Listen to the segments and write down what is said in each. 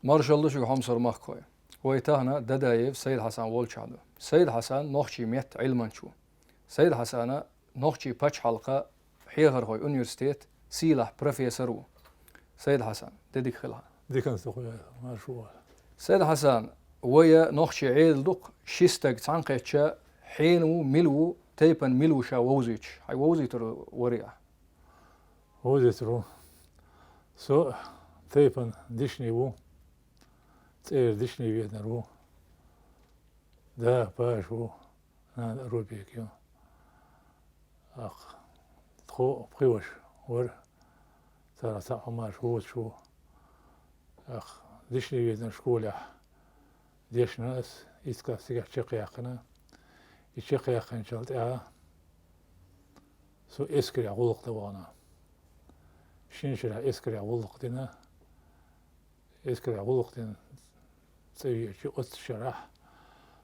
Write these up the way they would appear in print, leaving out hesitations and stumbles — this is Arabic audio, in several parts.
مرشالله شو حمصر مخكوي ويتهنا ددايف سيد حسن والشادو سيد حسن نوخشي ميت علما شو سيد حسن نوخشي باتش حلقة حيغر هوي أونيورسيتيت سيلح بروفيسورو سيد حسن ديك خلها دي كانت أخويا ما شو سيد حسن ويا نوخشي عيل دق شيستك تعنقيتشا حينو ملو تيبن ملو شا ووزيتش هاي ووزيتر وريع وزيترو سو تيبن ديشني بو تير ديشني بيدنرو ده باشو نان روبيك يو أخ تخو بخيوش ور ترى تعمر شو أخ ديشني بيدن شكولة ديش ناس يسكا سيجا شقيقنا يشقيقن شالت سو اسكري غلق دوانا شنشرا اسكري غلق دينا اسكري غلق دين سوي شي شرح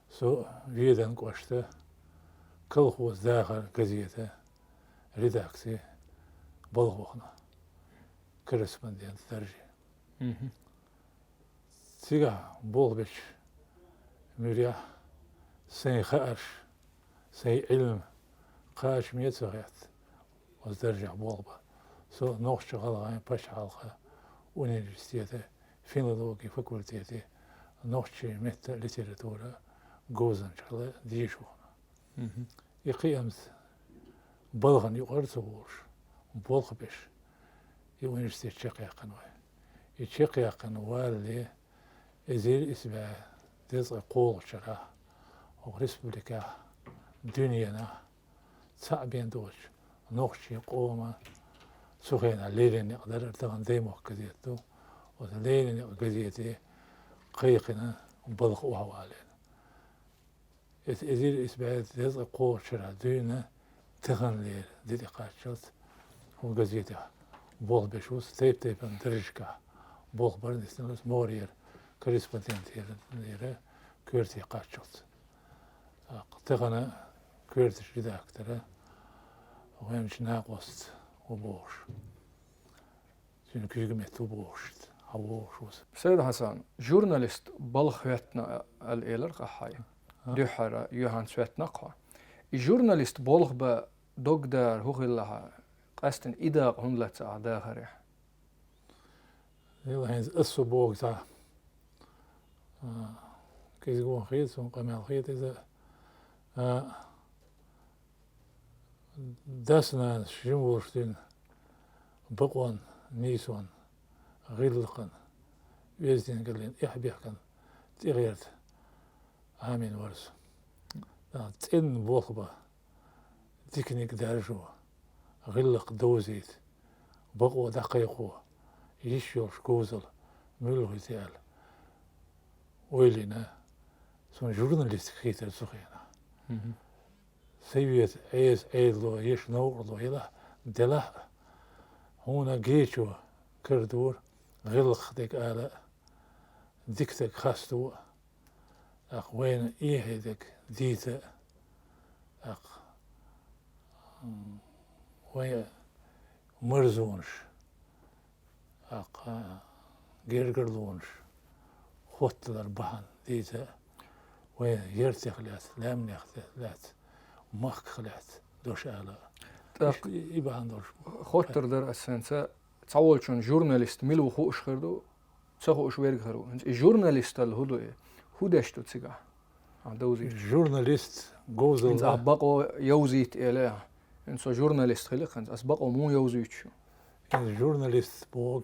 سو فيدن قشته كل هو داخل قضيته ريداكسي بلغوخنا كرسبندين درجي سيجا بولبش مريح سي خارش سي علم قاش ميت صغيرت وزدرجع بولبا سو نوخ شغال غاين باش حلقة ونيفرسيتي فيلولوجي فاكولتيتي نوخ شي ميت ليتراتورا جوزن شغلة ديشونا يقيمت بلغن يقرص وورش بولغ بش يونيفرسيتي تشقيا قنوي يتشقيا قنوالي إزيل إسبع تزغي قول شرح ورسبلكا دنيانا صعبين دوش نوخشي قوما سخينا ليلين يقدر ارتغن ديمو قضيتو وليلين قضيتي قيقنا بلغ وحوالين إزيل إسبع تزغي قول شرح دينا تغن ليل ديدي قاتشلت وقضيتها بول بشوس تيب درجكا بول برنستنوس مورير كريسبانتين تيرا كورتي قاتشلت تغنى كورتش جدا أكتر وهمش ناقصت وبوش شنو كيجمعت وبوشت عبوش وس سيد حسن جورناليست بلخوتنا الإيلر قحاي دحرة يوهان سوتنا قا جورناليست بلخ با دكتور هو لها قاستن إداق هنلت أعداء يلا هنز أسو بوغ تا كيز جوا خيط سون قمال خيط إذا داسنا شمورشتين بقوان نيسون غيلقن ويزدين قلين إحبيحكن تغيرت آمين ورس تين بوخبا تكنيك دارجو غلق دوزيت بقوة دقيقو يشيوش كوزل ملو يتال ويلينا سون جورناليست خيتر سخينا سيبيت عيز عيدلو يش نورلو يلا دلا هونا جيشو كردور غلق ديك آلاء ديكتك خاستو أخ وين إيه ديك ديتا أخ وين مرزونش أخ جيرجرلونش خوتلر بحن ديتا وين يرتخلات لام يختلات مخ خلات دوش آلاء يبان دوش خوتر در السنسة تصول شون جورناليست ملو خوش خردو تسخوش ويرك خرو الجورناليست الهدو هو دشتو تسيقا دوزي جورناليست جوزل انت أبقو يوزيت إليها انت جورناليست خلق انت أسبقو مو يوزيت شو الجورناليست بوغ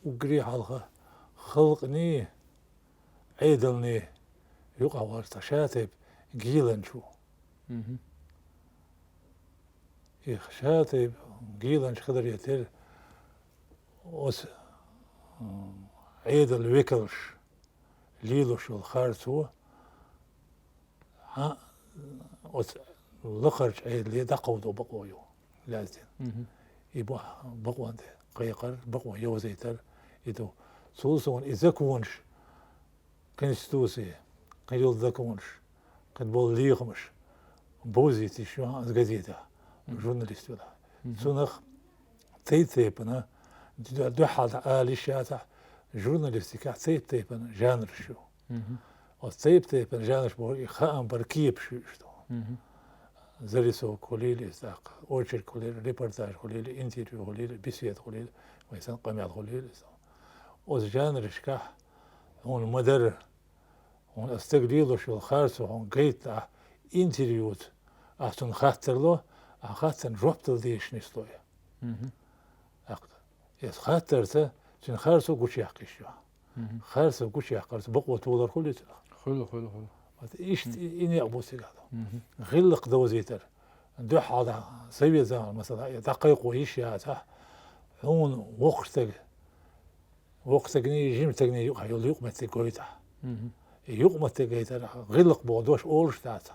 وقري حلقة خلقني عيدلني يقع ورطة شاتب جيلن شو شاتب جيلن شخدر يتر وس عيدل ويكلش ليلو شو الخارتو ها وس لخرج عيد لي دقودو بقويو لازم يبقى بقوان ده قيقر بقوان يوزيتر يدو سولسون إذا كونش كنستوسي قيل ذا كونش قد بول ليغمش بوزيتي شو از جديدة جورناليست ولا سونخ تيتيبنا دو حال آلي شاتا جورناليستيكا تيبن جانر شو وتيبن جانر شو خام بركيب شو زريسو كوليل إستاق أورشر كوليل ريبورتاج كوليل انترفيو كوليل بيسيات كوليل ويسان قميات كوليل وز جانر شكا هون مدر هون استقليلو شو الخارسو هون قيت انترفيوت أحسن خاطر له خاطر ربط ديش نستويا يس خاطر شن خارسو قوش يحقيش خارسو قوش يحقيش بقوة طولر كل خلو إيش إني أبوسي هذا غلق دوزيتر دوح هذا سوي زمان مثلا دقيق وإيش يا تح هون وقتك ني جيم تجني يقول يقمت قويته يقمت قويته غلق بودوش أولش تاعته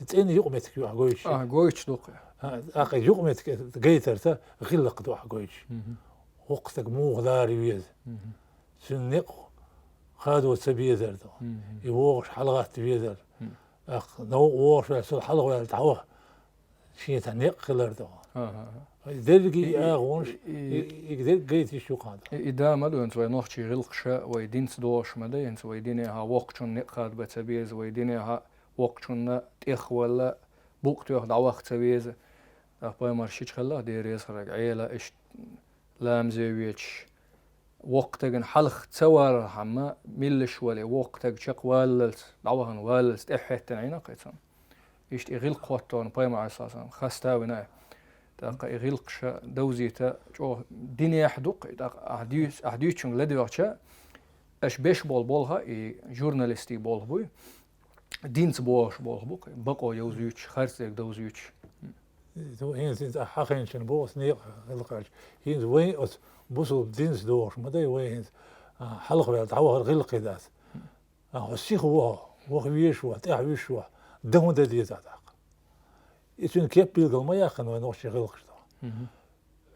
تاني يقمت كيو قويش قويش دوق أخي يقمت قويته تا غلق دوح قويش وقتك مو غداري ويز سنق خادو تبيه ذرده يوغش حلقات تبيه ذر أخ نو وغش سل حلقة ولا تعوه شيء تنق خلرده درجي أغونش يقدر قيت يشوق هذا إذا ما دون سوي نخشي غلقشة ويدين سدوش مدين سوي دينها وقتشون نقاد بتبيز ويدينها وقتشون تخ ولا بوقت دعوة تبيز أخبار مرشيش خلا ديريز خرج عيلة إيش لام زويتش وقتك حلخ تصور حما ملش ولا وقتك شق واللت دعوهن واللت إحيت تنعينا قيتهم إيش يغلق قوتون بايما أساسا خاستاونا تاق يغلقش دوزيتا جو دنيا حدوق تاق أحديوشون لديوشة أش بيش بولها جورناليستي بوي دينس بوش بوك بقو يوزيوش خارسك دوزيوش هين سنت حقين شن بوس نيق غلقاش هين وين أس بوسو دينس دوش ما داي وين حلق ولا تعوه غلق ذات الشيخ هو ويشوا تعويشوا ده دي تاع يسون كيف بيلقى ما ياخن ونوش غلق شتا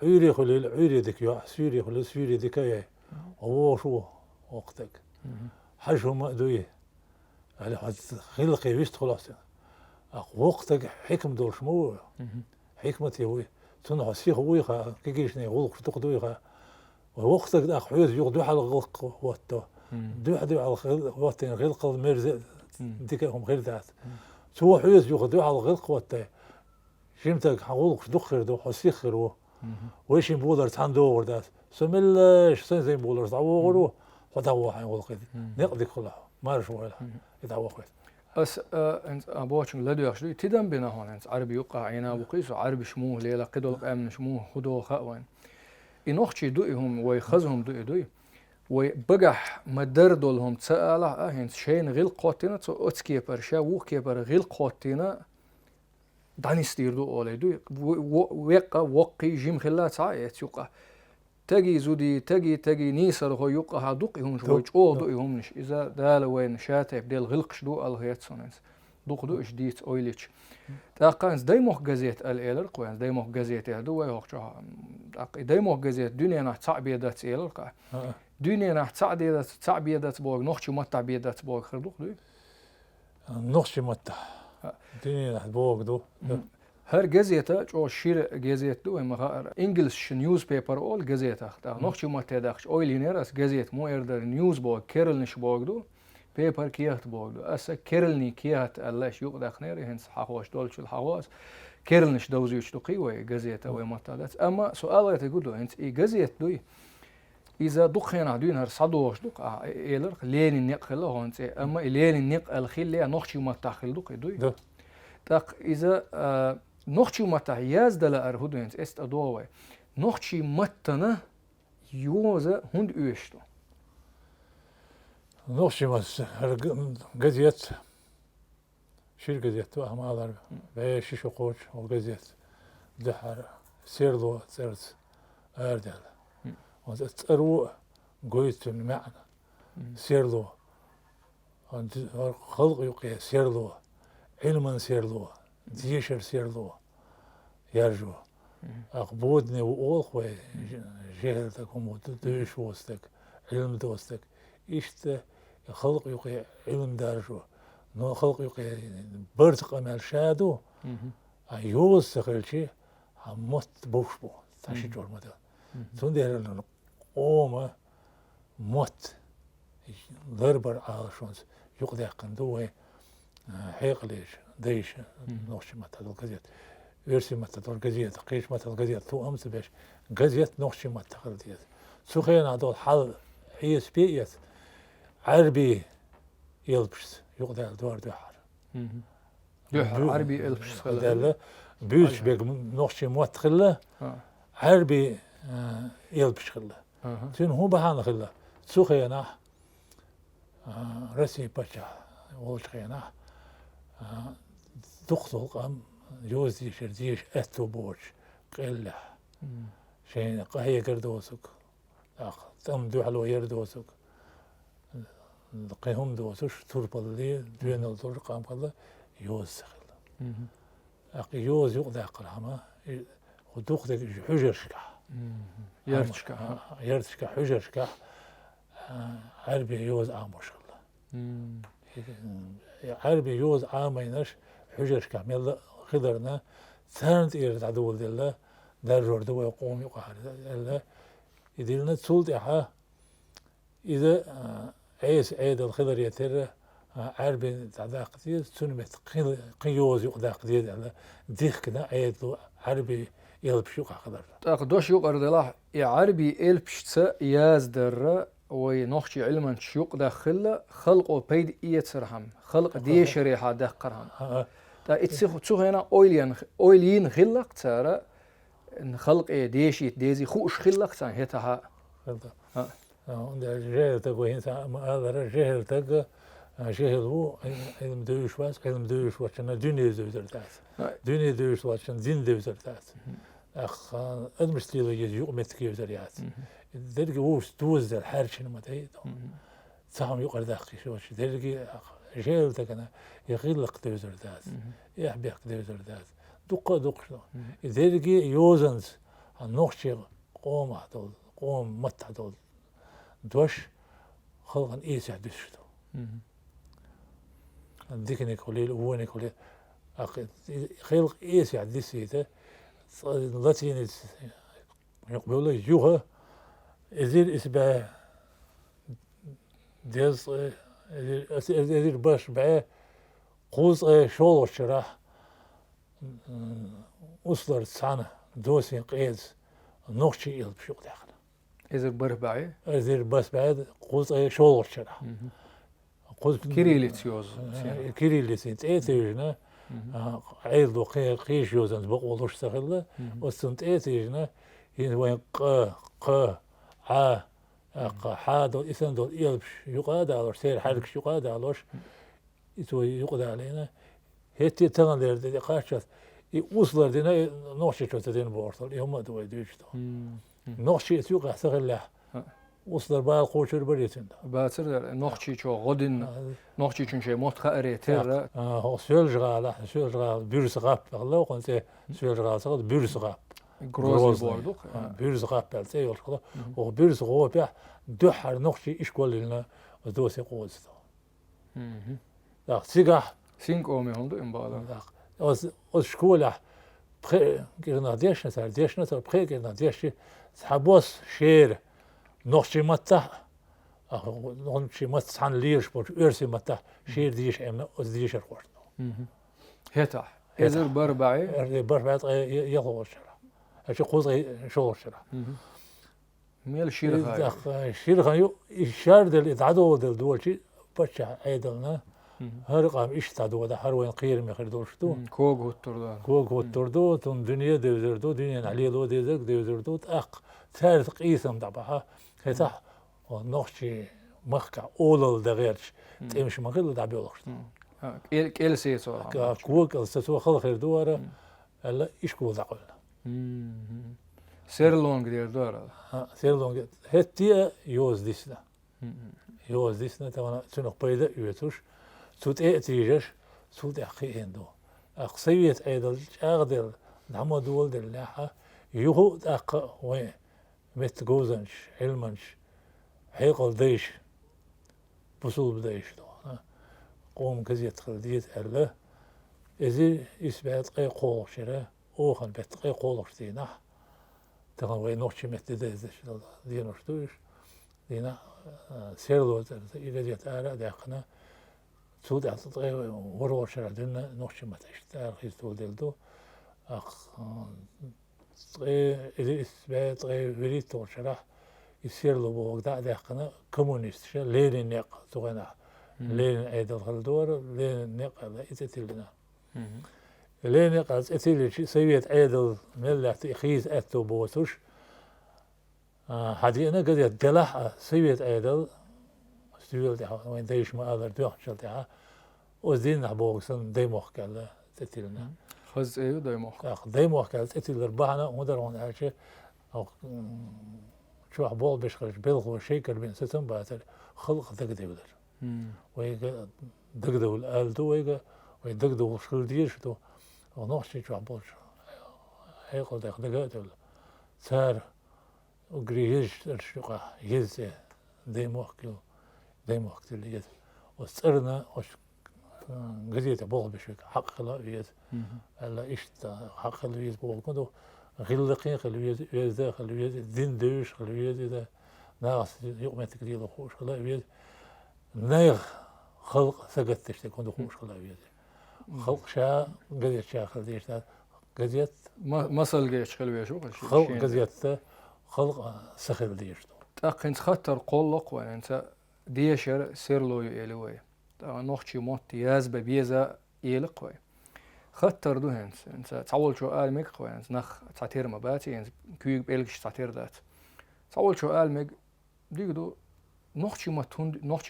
عيري خليل عيري ديك يا سوري خليل سوري ديك يا هو شو وقتك حشو ما دويه على غلقي ويست خلاص وقتك حكم دول شمو حكمتي هو تنع الشيخ هو كيش نيغلق شتق دويه ووقتك ده حيوز يقدو على غلق وقته دو على وقت غلق المرز ديك هم غير ذات سو حيوز يقدو على غلق وقته شمتك حقولك دخر دو حسيخر ويش بولر تاندور ذات سملش زي بولر تعورو فتاو حيقول نقضي كلها ما شو ولا يتعوق أس أنت أبوشن لدو يخشلي تدم بينا هون أنت عربي يقع عينا بقيس وعربي شموه ليلا قدول أمن شموه خدو خاوين إنوخشي دوئهم ويخزهم دوئي وبقح مدردولهم تسأله هنس شين غيل قوتنا تو أتسكي برشا وكي بر غيل قوتنا داني ستيردو أولي دوي ويقا وقي جيم خلات عايت يقع تجي زودي تجي نيسر هو يقع هادوقهم شوي أول دوئهم نش إذا دال وين شاتي بدل غلقش دو الهيت سونس دوق دو جديد أويليش تاقانس دايموخ جازيت الإيلر قوانس دايموخ جازيت هدو ويهوخشها دايموخ جازيت دنيا نح تعبيدات إيلر قا دنيا نح تعبيدات بوغ نوخشي ما تعبيدات بوغ خردوق دوي نوخشي متى دنيا نح بوغ دو هر جازيتا جو شير جازيت دو مغار انجلش نيوز بيبر اول جازيتا نوخشي ما تدخش اويلينيرس جازيت مو اردر نيوز بوغ كيرلنش بوغ دو بيبر كيهت بوغدو أسا كيرلني كيهت ألاش يقدخ نيري هنس حقوش دولش الحواس كيرلنش دوزيوش دقي وي جزيتا وي مطادات أما سؤال يتقولو هنس إي جزيت دوي إذا دقينا عدوين هر صدوش دق إيلر لين النق خلا هنس أما لين النق الخيل ليه نخشي متاخل دقي دوي تاق إذا نخشي متاحياز دلا أرهدو هنس است أدوه نخشي متنا يوزا هند أوشتو نوشي مس جزيت شير جزيت وهم أضرب بيش شقوش وجزيت دحر سيرلو سيرت أردل وتأرو قويت المعنى سيرلو خلق يقي سيرلو علما سيرلو ديشر سيرلو يرجو أقبودني وأولخوي جهلتك ومدوش وستك علم دوستك إشت خلق يقي علم دارجو نو خلق يقي برتق أمال شادو أيوز سخلشي هموت بوشبو تاشي جور مدى تون دير لنا قوما موت ضربر عاشونس يقضي قندوه حيقليش ديش نوش متى القزيت ورسي متى القزيت قيش متى القزيت تو أمس بيش قزيت نوش متى القزيت سخينا دول حل حيس بيئت عربي يلبس يقضي الدوار دوحر دوحر عربي يلبس خلا بيش بيج نوش موت خلا عربي يلبس خلا تين هو بهان خلا سخينا رسي بچا ولش خينا دخل قام جوزي شرديش اتو بوش قله شين قهي قردوسك تم دو حلو يردوسك قيهم دوسش تربلي دوين الدور قام قال يوز خلا اقي يوز يقضي قرامه ودوخ حجرشكا يرتشكا حجرشكا عربي يوز عاموش عربي يوز عامينش حجر كامل خضرنا ثانت إيرد عدول دلله در جورده ويقوم يقهر دلله يدلنا تسولت إحا إذا عيس عيد الخضر يتر عربي تعداق ديد سنمت قيوز يقداق ديد دلله ديخ كنا عيد عربي يلبش يقع خضر تاقدوش يقر دلاه عربي يلبش ياز در ونخشي علما شيوق داخل خلق وبيد إيتسرهم خلق ديش ريحة دقرهم تا اتسخ هنا أويلين خلق ترى إن خلق ديشي ديزي خوش خلق تان هتها ده جهل تقو هنا ما هذا جهل تقو جهل هو علم دوش واس علم دوش واشنا دنيا دوزر تاس دنيا دوش واشنا دين دوزر تاس أخ أدمستيلو يجيو متكيو زريات درجة ووش توز الحرش لما تيجي سهم يقر داخل شوش درجة جيل تكنا يخلق دوزر داز يحبيك دوزر داز دق شلون درجة يوزنز النقش قوم هدول قوم مت هدول دوش خلقن إيش يحدث شلون ديكني كليل ووني كليل خلق إيش يحدث هذا لاتيني يقبلوا يجوها إذا إسبا ديز إذا باش بعه قوز شول شراح أصدر سنة دوسين قيز نقشي يلبس يقدر إذا بربعي إذا بس بعد قوز شول شراح قوز كيريليتيوز كيريليتيوز إيتيجنا عيد قيش يوزن بقولوش سخلة وسنت إيتيجنا وين ق ع حادو إثنان دول يلبش يقاد على سير حركش يقاد علىش يتوي يقاد علينا هتي تغن در دي قاشت يوصل دينا نوشي شو تدين بورتل يوم دو يديشتو نوشي يتوقع سغله وصل بال قوشر بريتين باتر نوشي شو غدن نوشي شنشي موت خاري تر هو سولجرا بيرس غاب الله كنت سولجرا صاد بيرس غاب جروزي بوردو بيرس غاب بلتي يلقى و بيرس غو بيع دحر نوشي ايش كل لنا دوسي قوز لا سيغا سينك اومي هوندو امبالا از شكولا كيرنا ديشنا تر كيرنا ديشي صحابوس شير نوشي متا نوشي مت عن ليش بور ارسي متا شير ديش ام از ديش الخوت هتا ازر بربعي يغوش اشي قوز شو شرا ميل شيرخا شيرخا يو الشار دل اتعدو دل دولشي بچا ايدلنا هر قام ايش تعدو ده هر وين قير مخير دولشتو كوغ هوتردو تون دنيا دوزردو دنيا عليه لو دوزردو اق ثالث قيسم دبها هتا نوشي مخكا اولل دغيرش تمشي مخيل دابيولخ ال سي سو كوغ السو خل خير دوره الا ايش كو دقلنا سيرلونج دير دورا سيرلونج هتيا يوز ديسنا تمام سنو بيدا يوتوش سوت تيجش سوت اخي اندو اقصية ايضا اقدر نعمو دول دلاحة يهو اق وين مت جوزنش علمنش حيقل ديش بصول بديش دو قوم كزيت خلديت الا ازي اسبات قي قول شرا اوخن بيت قي قول شتينا تمام وين نوشي مت ديش دينوش دوش دينا سيرلو إذا أرى داخنا سود أعطي ورور شرع دنا نوش ما تشتغل خيز تول دلدو أخ إذا إثبات وريد تول شرع يصير له وقت داخنا كومونيست شا لين نق تغنى لين أيضا خلدور لين نق هذا إتتلنا لين نق إتتل شيء سويت أيضا ملة خيز أتو بوتوش هذه أنا قد يدلح سويت أيضا سويت ده وين دايش ما أقدر دوخ شلتها وزين نحبوكسن ديموخ كلا تتلنا خز إيه دايموخ ديموخ كلا تتل ربعنا ودرون هالشيء أو شو حبول بيشخرج بيلغو شيكر بين ستن باتر خلق دقدي بدر ويجا دقدو الآلدو ويجا ويدقدو وشخل ديشتو ونوحشي شو حبول هيقول دق دقاتو سار وقريج الشقة يزي ديموخ تلي يز وصرنا وش قضية بول بشوك حق لا يز ألا إشتا حق لا يز بول كندو غلقين خلوية يزدا خلوية دين دوش خلوية إذا ناس يوم تكريل خوش خلوية نيغ خلق ثقت تشتي كندو خوش خلوية خلق شا قضية شا خلوية قضية مثل جيش خلوية شو خلق قضية خلق سخل ديشتو تأقنت خطر قلق وين أنت ديشر سيرلو يلوي نوختي موت ياز ببيزا يلق وين خطر دو هنس انت تعول شو آلمك وين نخ تعتير مباتي انت كيك بيلكش تعتير ذات تعول شو آلمك ديقدو نوختي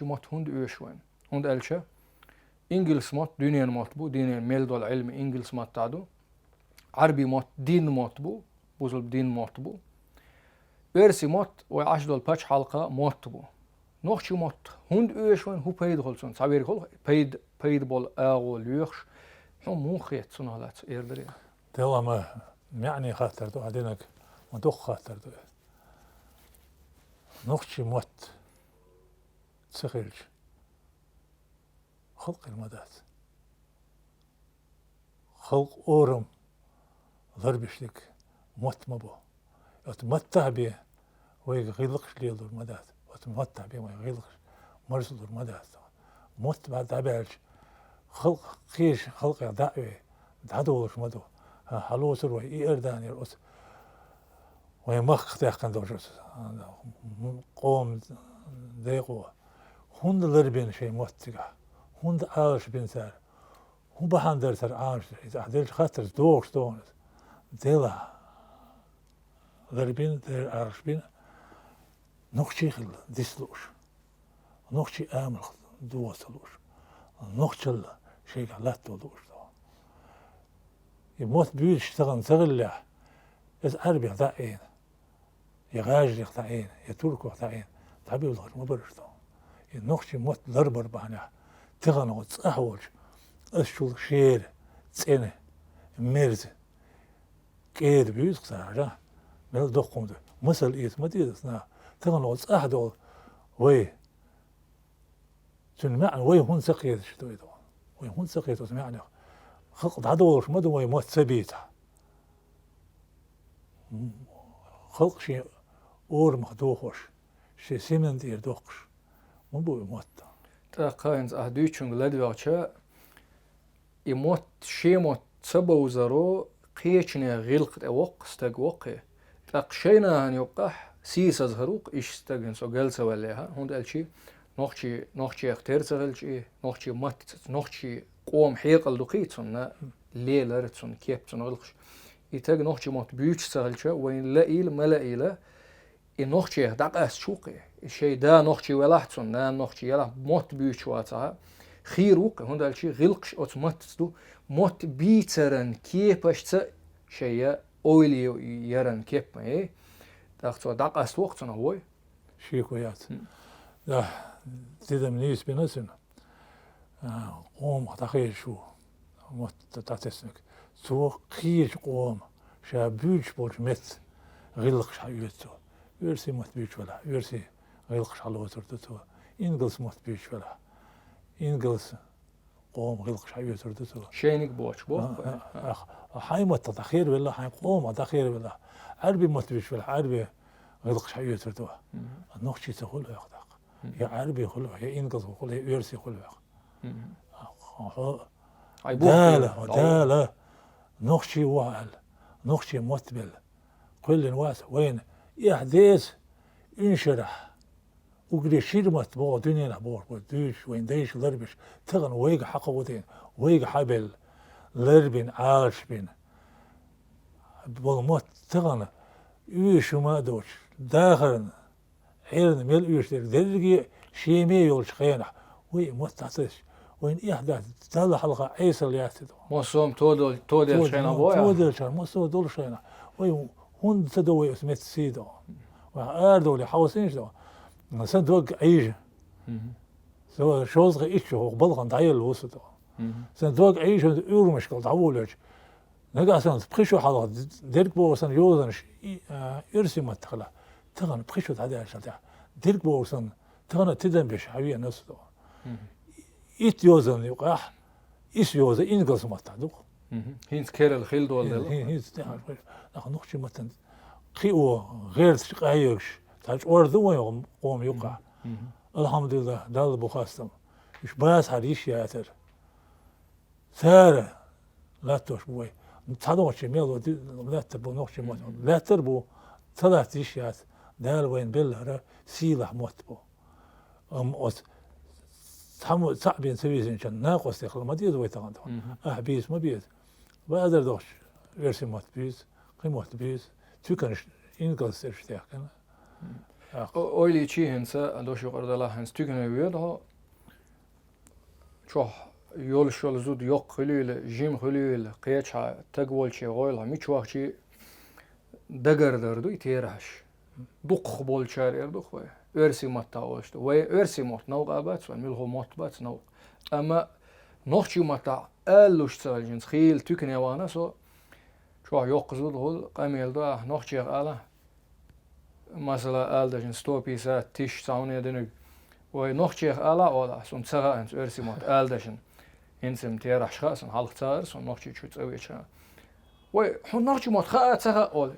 موت هند اوش وين هند ألشا إنجلس موت دنيا موت بو دنيا ميلدو العلم إنجلس موت تعدو عربي موت دين موت بو بوزل دين موت بو بيرسي موت وعشدو الباتش حلقة موت بو نوختي موت هند اوش وين هو بيد خلصون تعبير خل بيد بول اغو ليوخش هم مو خيت صنالات إيردري. تلا ما يعني خاطر دو عدينك ودوخ خاطر دو نوختي موت تسخيلش خلق المدات خلق أورم ضربشلك موت مبو وتمتع بيه ويغلقش ليلو المدات وتمتع بيه ويغلقش مرسل المدات موت بعد عبالش خلق خيش خلق دعوة دعوة مدو حلوس روي إيردان يرقص ويمخ تاخن دوجس قوم ديقوا هند لربين شيء موتقع هند عاش بين سار هم بحندر سر عاش إذا عدلش خاطر دوغش دونس ديلا لربين دير عاش بين نوخشي خل ديسلوش نوخشي آمل دوسلوش نوخشل شيء لا تودوش يموت بيش تغلى إذ عربي خطأين يغاجري خطأين يتركوا خطأين تعبي الظهر ما برشتو نوخشي موت ضرب ربعنا تغنى وتصحوج أشول شير تسينه مرز كيد بيوز خسارة مل دقوم ده مثل إيس ما تيدسنا تغنى وتصحدول وي سمعنا وي هون سقيت شتوي دو وي هون سقيت وسمعنا خلق عدوش مدو وي موت سبيتها خلق شيء اور مخدوخش شيء سيمن دير دوخش مو بو موت تاقاينز أهدوشون لدواتشا يموت شي موت تبوزرو قيشنا غلق اوق استق وقه تاقشينا هن يوقح سيس ازهروق ايش استقن سو جلسة وليها هون دالشي نوخشي اختير سغلشي نوخشي مات نوخشي قوم حيقل دقيتسون ليلرتسون كيبتسون غلقش يتاق نوخشي موت بيوش سغلشا وين لئيل ملئيلة نوخشي دقاس شوقي الشيء دا نوخشي ولحتسون دا نوخشي يلا موت بيوش واتها خيروق هون دالشي غلقش اوتوماتستو موت بيترن كيبشتا شيء اويلي يرن كيب ايه داختو دقاس وقتنا هوي شيكويات لا تيدا منيس بنسنا قوم تخيل شو موت تاتسنك سو قيش قوم شابوش بوش مت غلقش حيوتو يرسي موت بيش ولا يرسي غلقش على وترتو إنجلس موت بيش ولا إنجلس قوم غلقش حيوتو شينك بوش بوخ حي موت تخير ولا حي قوم تخير ولا عربي موت بيش ولا عربي غلق شيء يتردوا النقشي تقول يقدق يا عربي يقول يا إنجليزي يقول يا إيرسي يقول دالة نقشي وعل نقشي متبل كل واس وين يحدث انشرح وقدر شيرمت بو دنيا بور دوش وين ديش لربش تغن ويق حقودين ويق حبل لربين عارش بين بالموت تغن يوش ما دوش داخل حيرن ميل يوش درجي شيمي يولش خيانة وي موت تعطيش وين إحدى تلا حلقة عيسى اللي يعتدو موسوم تودل شينا بويا تودل شينا موسو دول شينا وي هون تدوي اسمت سيدو وأردو اللي حوسينش دو نسان دوق عيجة سو شوز غيشو وقبضغن تعيل الوسطو سان دوق عيجة يورو مشكل تعولج نقع سان بخشو حلقة ديرك بو سان يوزنش يرسي ما تخلا تغن بخشو تعدي عشان ديرك بو سان تغن تدن بش حبيه نسدو إت يوزن يقع إس يوزن إنجلس ما تعدو هينز كيرل خيل دول هينز تعرف نحن نخشي مثلا قيو غير قايش تاج أرضو يوم قوم يقع الحمد لله دال بخاستم مش باس هريش ياتر ثاره لا توش بوي تادو شي ميلو لا تبو نخشي مثلا لا تربو ثلاث يشيات دال وين بلها سيله موتبو أوت تحمل صعبين سويسين كان ناقص يخل ما ديد ويتغندو بيس ما بيس بقدر دوش يرسي موت بيس قيموت بيس تكنش إنجلس إرشتيا كنا أولي شيء هنسا دوش يقرد الله هنس تكنه ويده شو يول شول زود يق خليل جيم خليل قيتش تقول شيء غويله ميش وقت شيء دقر دردو يتيرهش دق بول شار يردو خوي örsi matta oluştu. Ve örsi mot nauq abats ve milho mot bats nauq. Ama nohçu matta elluş salcins khil tükne wana so şu yok kızıl hol qamelda nohçu ala mesela aldajin stopisa tiş sauna dönük ve nohçu ala ola son sağa ens örsi mot aldajin insim terah şasan halq çağır son nohçu çüt öveçə. Ve nohçu mot kha sağa ol.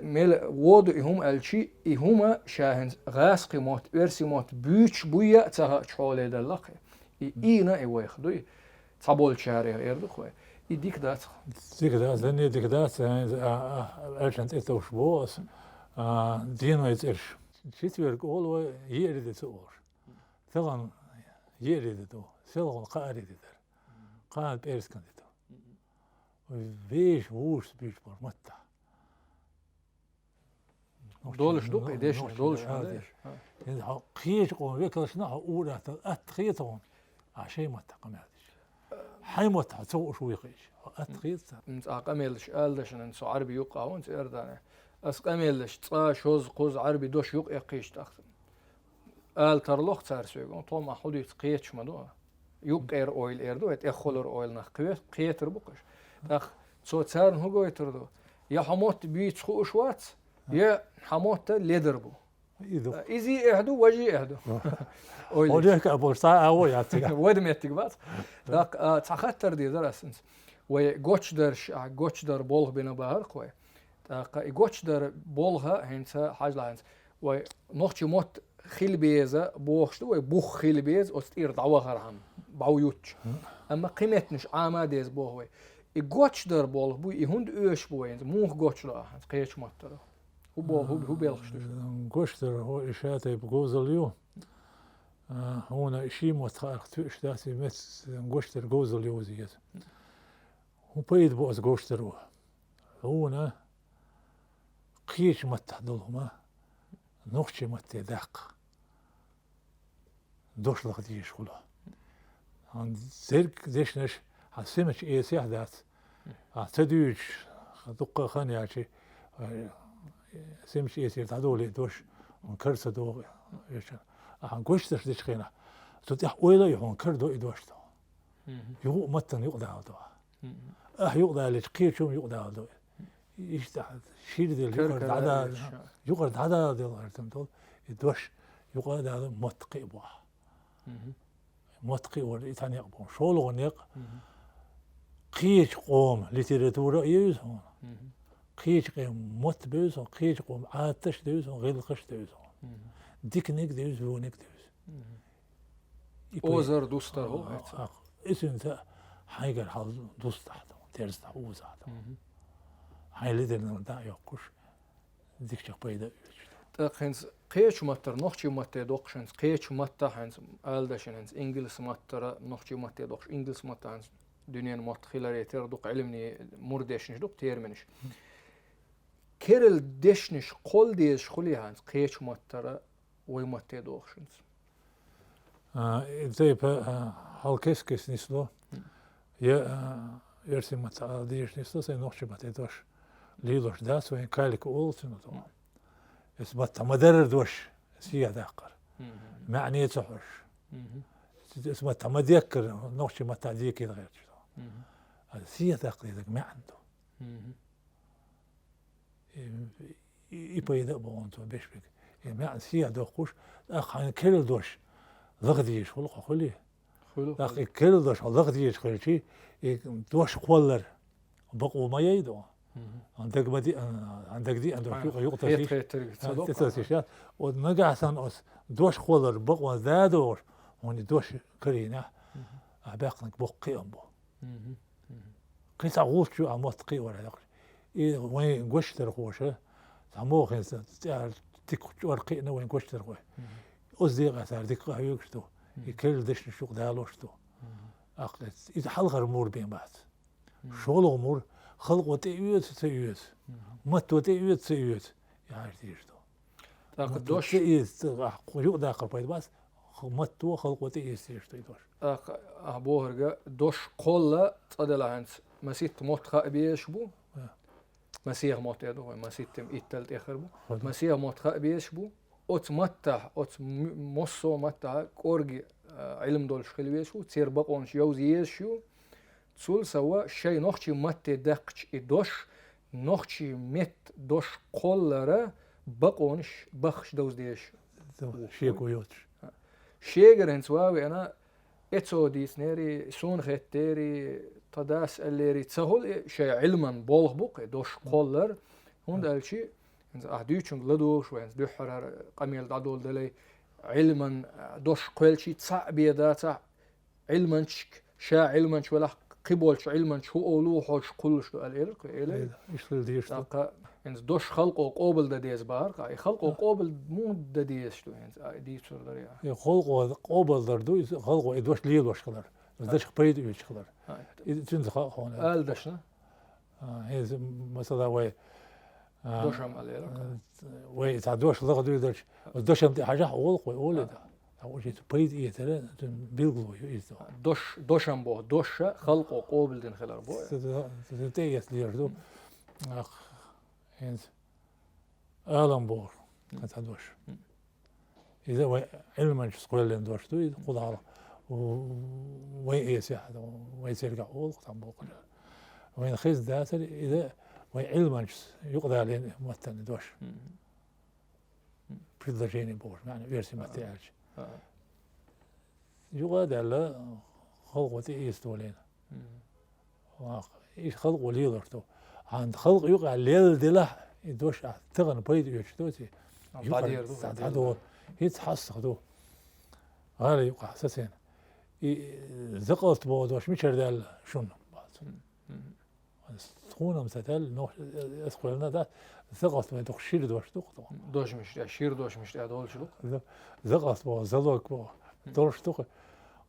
ميل وود هم الشي هما شاهن غاس قيمات ارسمات بيش بويا تها شحولي دلق اينا اي ويخدو صابول شاري يردو خوي ديك دات زني ديك دات ارجنت اتوش بوس دينو يترش شيت ورك اول يريد تور ثغن يريد تو ثغن قاري دير قال بيرس كانديتو ويش ووش بيش بور متى دولش دوق ايديش دولش هذا قيش قوم بيكلشنا اولى اتخيتهم عشان ما تقمعش حيمت تسوق شوي قيش اتخيت انت اقملش الدش انت عربي يقع وانت اردانه اسقملش طا شوز قوز عربي دوش يق قيش تاخذ ال ترلوخ ترسيغون تو ما حديت قيش مدو يق اير اويل اردو ات اخولر اويل نخ قيتر بقش تاخ سو تسار هو يتردو يا حموت بيت خوش وات يا حموت ليدر بو ايزي اهدو وجي اهدو وجهك ابو ساعه او ياتك ودم يتقبط داك تخطر دي درسنس وي غوتش در بولغ بينا بار قوي داك غوتش در بولغا هنسا حاجلانس وي نوخچ موت خيل بيزا بوخشتو وي بوخ خيل بيز استير دعوا غرهم باويوتش اما قيمتنش عاماديز بوغوي غوتش در بولغ بو يهند اوش بوين موخ غوتش لا قيش ماتر هو بيلخشتش غوشتر هو إشاتي بجوزليو هنا شيء متخارق توش داسي مس غوشتر جوزليو زيت هو بيد بوز غوشتر هنا قيش متحدلهما نوخشي متداق دوش لغديش خلا عن زرق ديشنش حسمش إيه سيحدات تدوش دقة خانياتي سمش يصير تعدولي دوش ونكرس دو ايش عن قشتش ديش خينا تطيح ويلا يهون كردو يدوش دو يهو متن يقضى دو يقضى اللي تقيشهم يقضى دو يشتح شيل دي يقرد عدا دي الارتم دول يدوش يقضى هذا متقي بوح متقي ولا يتاني يقبون شول غنيق قيش قوم لتيراتورا يوزهم قيش قيم مت بيوزون قيش قوم عاتش دوزون غير قش دوزون ديك نيك دوز ونيك دوز اوزر دوستر هو اسم ذا حاجة حال دوست هذا ترز ده اوز هذا هاي اللي ده يقش ديك شق بيدا تاخنز قيش متر نوخشي متر دوقشنز قيش متر هنز آلدشنز إنجلس متر نوخشي متر دوقش إنجلس متر هنز دنيا مت خلاري تر دوق علمني مردشنش دوق تيرمنش كيرل دشنش قول ديش خلي هنز قيش متر ويمتر دوقشنز زي هالكيس كيس نسلو يا يرسم متر ديش نسلو سي نوخشي متر دوش ليلوش داس وين كالك أولسن وطبعا اسمه تمدرر دوش سيا داقر معني تحوش اسمه تمديكر نوشي ما تعديك غير هذا سيا داقر يدك ما عنده يبقى يدق بونتو بيش بيك ما عند سيا دوقوش أخ كل دوش ضغديش خلق خليه أخ كل دوش ضغديش خليه دوش قولر بقوا ما يدو عندك بدي عندك دي عندك يقطع تسوي ونجح سنوس دوش خولر بقوا زادور وني دوش كرينا أباقنك بقي أمبو كنت أقول شو عمود قي ولا لا إيه وين قشتر خوشه سموه خنس تك ورقينا وين قشتر خوه أصدق أثار ديك هيوكشتو يكل دش شوق دالوشتو أقلت إذا حلقة أمور بين بعض شغل أمور خلق تيوت مت تيوت يا عرفتيشتو تاخد دوش قيو داخل بايد بس مت خلق تيوتيشتو يدوش أبوهرجا دوش قلة صدلا هنس مسيت موت خابيش بو مسيح موت يدو مسيت إتلت آخر بو مسيح موت خابيش بو أوت متى أوت مصو متى كورج علم دولش خلويش بو تصير بقونش يوزيش شو تسول سوا شيء نخشي مت دقش إدوش نخشي مت دوش قلرة بقونش بخش دوز ديش شيء كويوتش شيء هنس واوي أنا إتسو ديس نيري سون ختيري تداس الليري تسهل شيء علما بولغ بوق دوش قلر هون ده الشيء هنس أهديشون لدوش وهنس دحر قميل دادول دلي علما دوش قل شيء تصع بيداتا علما شا علما ولا قبولش علما شو أولو حوش كلش الإلق إلي يشتغل ديش تاقا إنز دوش خلقو قابل دا ديز بارك أي خلقو قابل مو دا ديز شو إنز دي صور دريا خلقو قابل دردو خلقو إدوش ليل وش خلر داش قبيد يش خلر تنز خلقون آل داشنا هي مثلا وي دوش هم الإلق وي تعدوش ضغط يدرش دوش هم حاجة أول ده أول شيء بيد إيه ترى بيلقوا يزدو دوشم بو دوش خلقو قابل دين خلر بو تتيس ليردو هنز آلم بور كتدوش إذا علما شسقول لين دوش دو يقول على وين إيه سياحة وين سيرجع أول قطع بوق وين خيز داتر إذا وين علما يقضى لين مثلا دوش بريدلجيني بور يعني ويرسي متعالج يقعد على خلقتي يستولين إيش خلق وليدرتو عند خلق يقع الليل دله يدوش تغن بيد يشتوتي بعدير هذا يتحس خدو هذا يقع أساسين ذقلت بودوش مشر دال شنو بعد تكون مثل نوح أذكر لنا ده ذقلت ما تخشير دوش دوش مش شير دوش مش هذول شو ذقلت بو زلوك بو دوش توق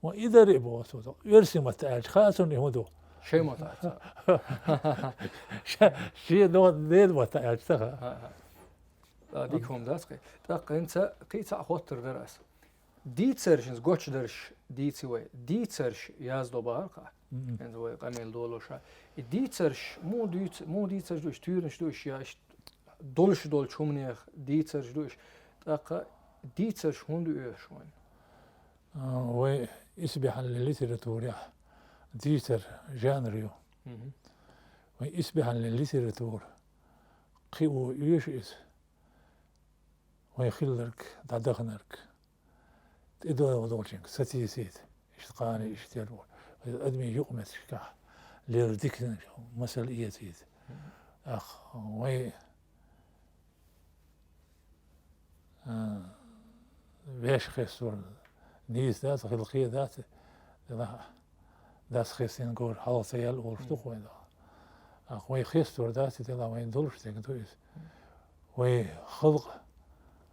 وإذا رئبوا صوته يرسم التاج خاصون يهودو شيء متعب شيء ديل متاج تخا ديكهم داسقي تاق انت قيت اخوتر درس دي تسرشنز غوتش درش دي تسوي دي تسرش يازدو بارقه انت وي قميل دولوشا دي تسرش مو دي تسرش دوش تورنش دوش يا دولش دول شومنيخ دي تسرش دوش تاق دي تسرش هوندو شوين وي يسبح للليتراتور ديتر جانريو وي يسبح للليتراتور قيو يشيس وي خلرك دادخنرك إدو دولشنك ستيسيت اشتقاني اشتيرو أدمي يقمت شكاح ليردكن مسؤوليتيت أخ وي بيش خسر نيز ذات خلقية ذات ذات خسين قول حالتيال ورفتوخ وين أخ وي خسر ذات تلا وين دولش تكدويس وي خلق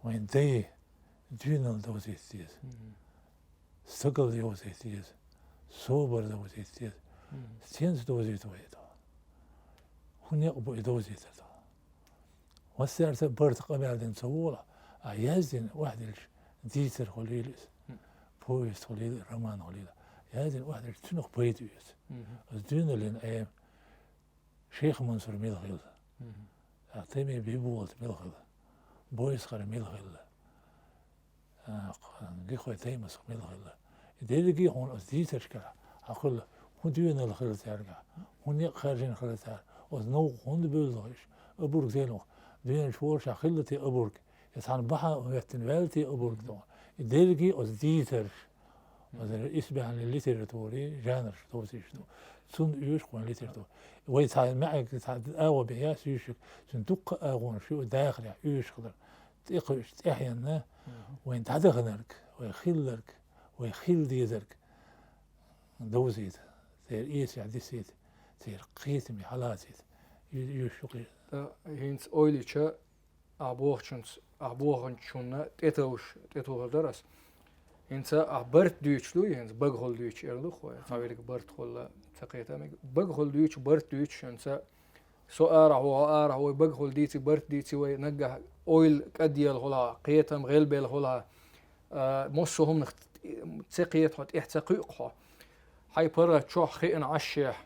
وين دي دينال دوزيتيز سقل دوزيتيز سوبر دوزيتيز سينز دوزيتويد هن يقبو دوزيت والسيرة برت قبل دين سوولا يازن واحد ديتر خليلس بويس خليل رمان خليل يازن واحد تنخ بيدويس الدين اللي أيام شيخ منصور ملخيل أعطيني بيبولت ملخيل بويس خر ملخيل جيخو تيمس ملخيل يدير هون ديتر كلا أقول هون دين الخيل تارجع هون خارجين خيل تار وذنو هون بيلدوش أبورك زينو دين شورش خيلتي أبورك يتعن بحا ويتنوالتي أبورك دون يدير ديتر وذا إسبح عن الليتراتوري جانر توسيش دو سون يوش قوان ليتراتور ويتعن معك يتعن آوى بياس يوشك سن دق آغون شو داخل يوش خضر تيقوش تحيانا وين تعدغنرك ويخيلرك ويخيل ديزرك دوزيت تير إيسي عديسيت تير قيتمي حالاتيت يوشقي هينس أويليتشا أعبوغنشونا تيتوغ درس هينس أعبرت دويتشلو هينس بغول دويتش إرلو خويا تعويلك برت خلا تقيتامك بغول دويتش برت دويتش هينس سو آرع بغول ديتي برت ديتي وينجح أويل كديال هلا قيتم غيلبيل هلا موسوهم تقيت حط إحتقيقها هاي برا تشوح خيئن عشيح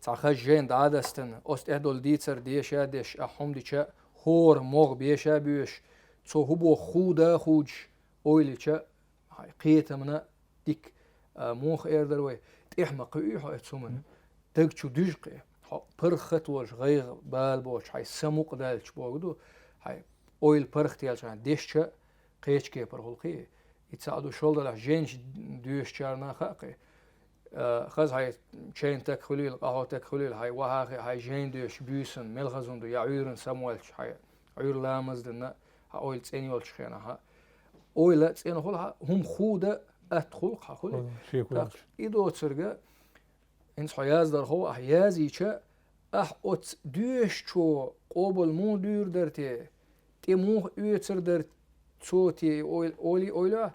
تعخج جين عادستن أست إهدول ديتر ديشا ديش أحوم ديشا هور موغ بيشا بيش تو هبو خودا خوج أويليشا هاي قيتا منا ديك موخ إيردروي تحمق إيحا إتسومن تجتشو ديجقي برخت وش غير بالبوش هاي سموق دالش بوغدو هاي أويل برخت يالشان ديشا قيش كي برخلقي يتساعدو شولدر جينش ديش شارنا خاقي خز هاي شين تكخليل قهوة تكخليل هاي هاي جين ديش بيسن ملخزون دو يعيرن سموالش هاي عير لامز دنا ها أويل تسيني والش خينا ها أويل تسيني خلها هم خودة أدخل خلي إيدو تسرقة إنس حياز در هو أحيازي شا أوت ديش شو قبل مو دير درتي تيموه يتسر در صوتي أويلا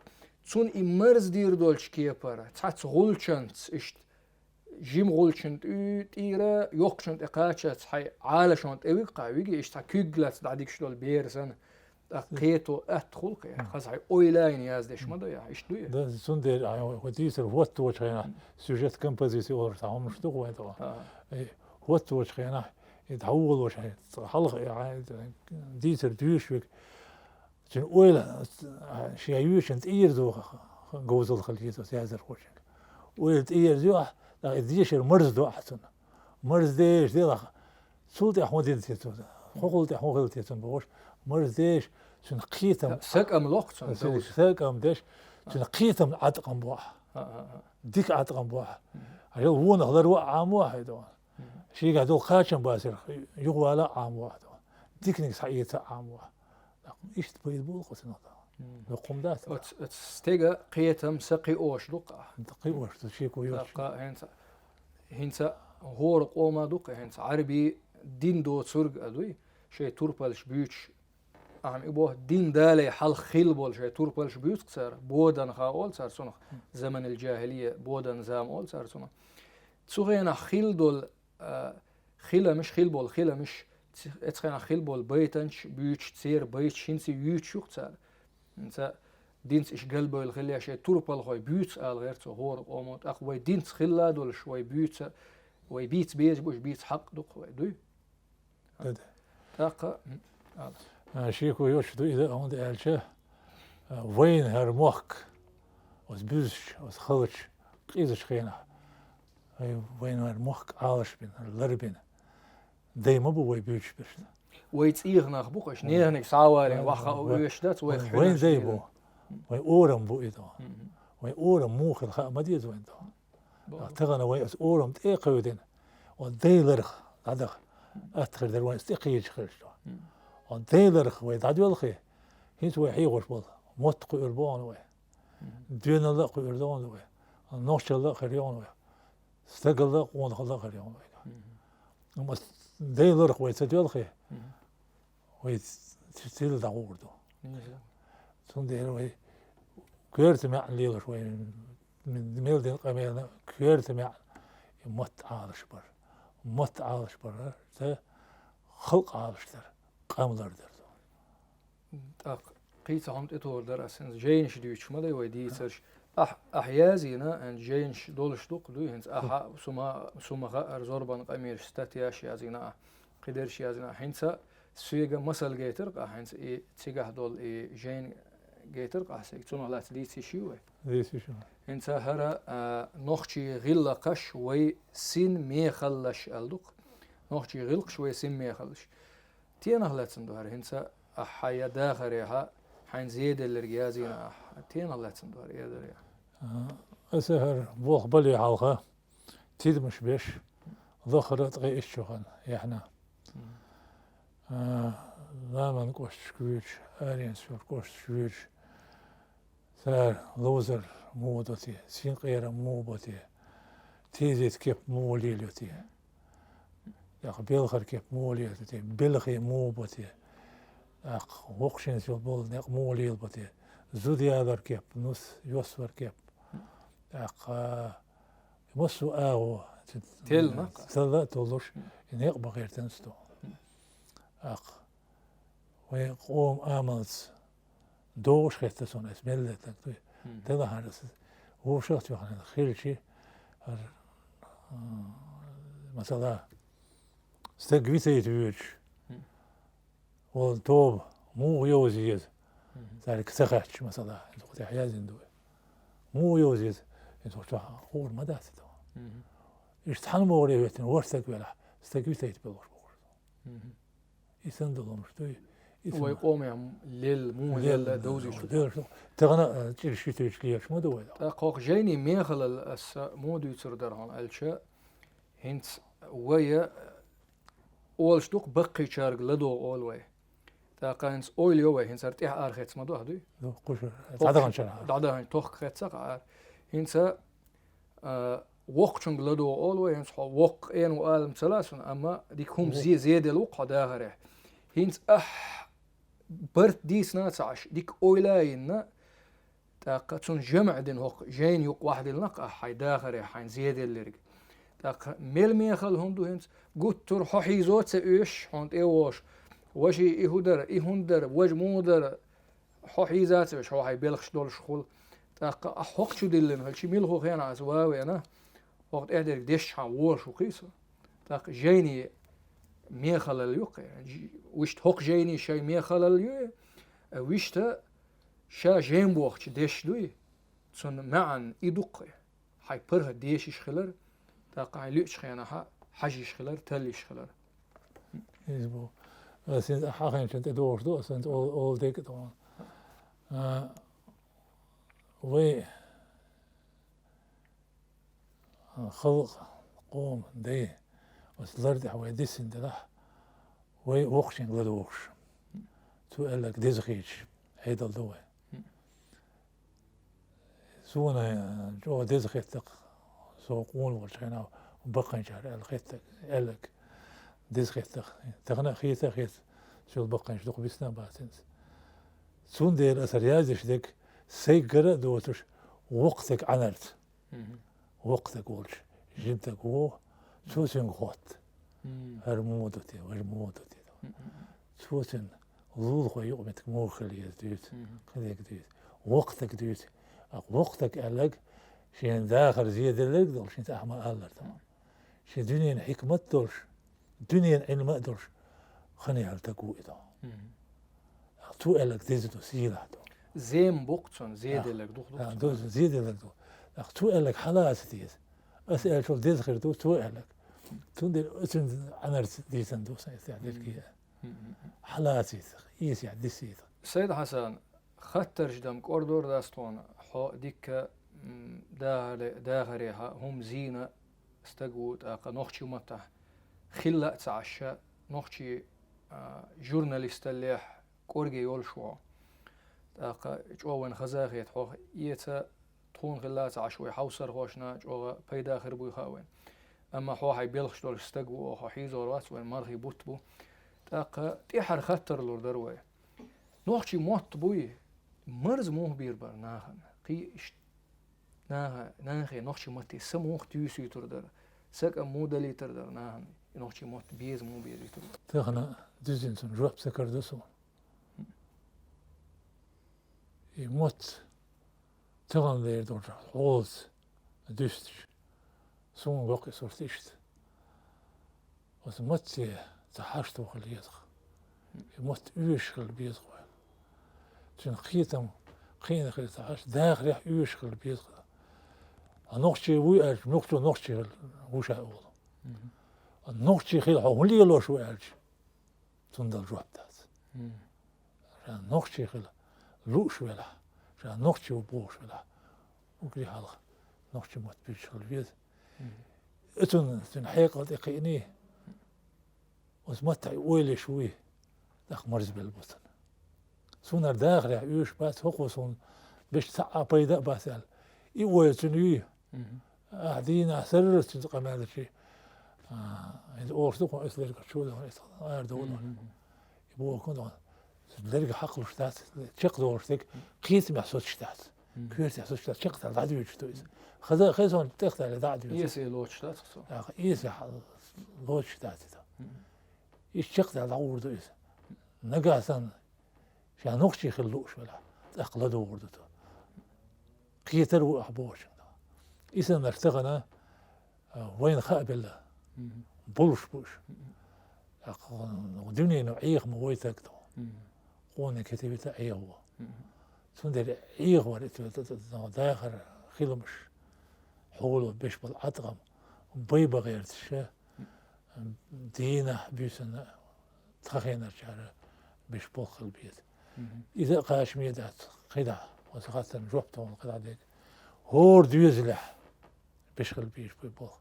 تون إمرز دير دولش كيبر تحت غولشنت إشت جيم غولشنت تيرا يوقشنت إقاتشت حي عالشنت إويقا ويجي إشت كيجلت دعديك شلول بيرسن قيتو أدخل قيا خلاص حي أويلاين يازدش ما ضيع إيش دوية ده سون دير وديسر وات وش هنا سوجت كمبوزيسي أور تاهم مش تقوى هذا وات وش هنا يتحول وش هنا حلق يعني ديسر ديوشوك جن أويلا شيء أنت إيردو جوز الخليج سيازر خوشك أويل إيردو ديش المرز دو أحسن مرز ديش دي لخ سولت أحمد ديتون خقلت أحمد ديتون بوش مرز ديش شن قيتم سك أم لوقت سك أم ديش شن قيتم عتقم بوح ديك عتقم بوح عشان هو نهضر عام واحد شيء قاعدوا خاشم باسر يقوى لا عام واحد ديك نكس حقيقة عام واحد إيش تبيد بول قصنا نقوم دات استيجا قيتم سقي أوش دقة دقي أوش تشيكو يوش دقة هنسا هور قوما دقة هنسا عربي دين دو تسرق أدوي شيء توربالش بيوتش أهم إبوه دين دالي حل خيلبول شيء توربالش بيوت كسر بودن خاول صار سنخ زمن الجاهلية بودن زام أول صار سنخ تسوغينا خيل دول خيلة مش خيلبول خيلة مش اتخينا خيلبول بيتنش بيوتش تسير بيتش هنسي يوتش يختار انسا دينس إش قلبه الخلية شيء توربال خوي بيوتس آل غير تو هور قومت أخوي دينس خلا دول شوي بيوتس وي بيتس بيج بوش بيتس حق دو خوي دوي تاقا شيكو يوش دو إذا عند ألشه وين هرموك وز بيزش وز خلش قيزش خينا وين هرموك عالش بين اللربين دايما بو وي بيوتش بيرش ويتسيغنا خبوقش نيغنك ساوارين وخا ويشدات وين زي بو وي أورم بو إذا وي أورم موخ الخاء مديز وين دا تغنى وي أس أورم تأقودين ودي لرخ هذا أتخر دروان استقيج خرجوا on تيلر خوي دعدوا الخي هيت وحي غش بول موت قربان وي دين الله قردان وي نوش الله خريان وي استقل الله قون الله خريان وي أما تيلر خوي تدوا الخي وي تيل دعوردو تندير وي كيرت مع الليل شوي من ميل دين قمينا كيرت مع مت عارش بر مت عارش بر ده خلق عارشتر قاملر در قيت عمت إتور در أسنز جينش ديوش ماذا يودي سرش أحيازينا أن جينش دولش دوق دو هنز سما غير زوربان قمير ستاتياش يازينا قدرش يازينا هنسا سويجا مسل جيتر هنس تيجاه دول جين جيتر قاسي تون على تديسي شيوه ديسي شو هنسا هرا نوخشي غلقش وي سين ميخلش ألدق نوخشي غلقش وي سين ميخلش تينا هلاتن دوهر هنسا حيا داخرها حين زيد الرجازينا تينا هلاتن دوهر يدر يا أسهر بوخ بلي حلقة تيد مش بيش ظهرت غي الشغل يعني لا من قوش شكويش أرين سور قوش شكويش ثار لوزر مودتي سين قيرة موبتي تيزيت كيف موليلتي يا بيلخر كيف موليلتي بيلخي موبتي أق وقشين سو بول نق موليلتي زودي هذا كيف نص يسور كيف أق مسو آو تيل نق تلا تولوش نق بغير تنستو أق ويقوم آملز دوش خيتسون اسميل تكتوي تلا هارس هو شخص يوحنا خير شيء مثلا استقبيتي تبيش والتوب مو يوزيز ذلك سخش مثلا انت حيازين دوي مو يوزيز انت هو ما دات ايش تحن موري ويتن ورثك ولا استقبيتي تبلور يسندلهم شتوي ويقوم يا ليل مو ليل دوزي شو تغنى تشي تشليش ما دوي قوق جيني ميخل الأس مودو يتردرهن الشا هنت ويا أول شتوق بقي شارق لدو أول ويا تاقانس أول يوم هنت ارتيح آرخيت ما دوه دوي قشر تعدغن شرع تعدغن توخ خيت سقع هنت وقتشن لدو أول ويا هنت وق إن وآلم ثلاثون أما ديك هم زيد الوقع داغره هنت برت ديس ناتعش ديك أولاين تاقتون جمع دين هوق جين يوق واحد النقع حي داخري حين زيد الليرق تاق ميل ميخل هندو هنت قطر حوحي زوت سأيش هند ايوش وشي ايهودر ايهندر وج مودر حوحي زات وش حوحي بيلخش دول شخول تاق احوق شو دلن هالشي ميلخو خيان عزواوي انا وقت اهدر ديش حان وورش وقيسو تاق جيني ميخل اليوق وشت هوق جيني شي ميخل اليوق وشت شا جيم بوخش ديش دوي تون معن يدق حي برها ديش يشخلر تاقع ليش خيانها حج يشخلر تل يشخلر يزبو سنت حاخين شنت دوش دو سنت all ديك طبعا وي خلق قوم دي وسلرد حوي دي سنت ده وي وقشين غدوش تو قالك ديزخيش هيدا الدوي سونا جو ديز خيتك سوقون والشينا وبقى شهر الخيتك قالك ديز خيتك تغنى خيت شو البقى شدوق بيسنا باتنس سون دير أثر يازش ديك سيجرة دوتش وقتك عنرت وقتك ولش جنتك هو سوسن خوت هرمودتي وهرمودتي سوسن ظل خو يقمتك مو خليه ديت خليك ديت وقتك ديت وقتك قالك شين داخل زيادة لك دول شين تأحمى الله تمام شين دنيا حكمة دولش دنيا علم دولش خني هالتقوي ده تو قالك ديزدو سيلا دو زين بوقتون زيادة لك دو زيادة لك دو تو قالك حلاس ديز أسأل شو ديز خير دو تو قالك تندر أسن عنرت ديزن دو سيستعدل كي حلاس يس يعني ديسيد سيد حسن خطر جدم كوردور داستون حو ديك داغريها هم زينة استقوت نوخشي متح خلا تعشى نوخشي جورناليست اللي كورجي يول شو تاق جوان خزاغيت حو يتا تون خلا تعشوي حوسر خوشنا جو بيدا خربو خاوين اما حو هاي بيلخش دول استقو حو حيزور وات وين مرغي بوتبو تاق تيحر خطر لور دروي نوخشي موت بوي مرز موه بير برناخن قي ناخي نوخشي متي سموخ تيوسي تردر سك مودلي تردر ناهن نوخشي موت بيز مو بيز تردر تغنى دزنسون جواب سكر دسون يموت تغن لير دورجا حوز دستش سون وقي صورتيشت وسمتي تحاشتو خليتخ يموت يشغل بيزغ تن قيتم قين خلي تحاش داخل يح يشغل بيزغ نوخشي وي ألج نوخشي وش أقول نوخشي خيل حولي لوش وي ألج تندل جواب دات عشان نوخشي خيل لوش ولا عشان نوخشي وبوش ولا وكلي حلقة نوخشي موت بيشغل بيز تن حقيقة دقيقني وسمتع ويلي شوي داخ مرز بالبطن سونر داخل يوش بات هقوسون بش ساعة بيدا باسال يوي تنوي قاعدين أسرر تنتقى هذا الشيء إذا أورثوكم إسلام كشوا ده إسلام دولة يبغوا كون لرجع حقل شتات شق دورتك قيس محسوس شتات كيرت محسوس شتات شق على دعوة شتويز خذون تأخذ على دعوة يسي لوش شتات يسي لوش شتات يشق على دعوة دويز نجاسا شان نقشي خلوش ولا أقلدوا وردته قيتر وأحبوش إذا نرتغنا وين خابل بولش بوش ودنيا نوعيه مويتك تو قوني كتبت عيه سندر عيه وريت داخل خلمش حول بيش بالعطغم بيبا غير تشا دينا بيسن تخينا شعر بيش بوخ البيت إذا قاش ميدات قيدا وسقطت جوبته والقيدا ديك هور ديوزلح بيشغل بيش بيبوخ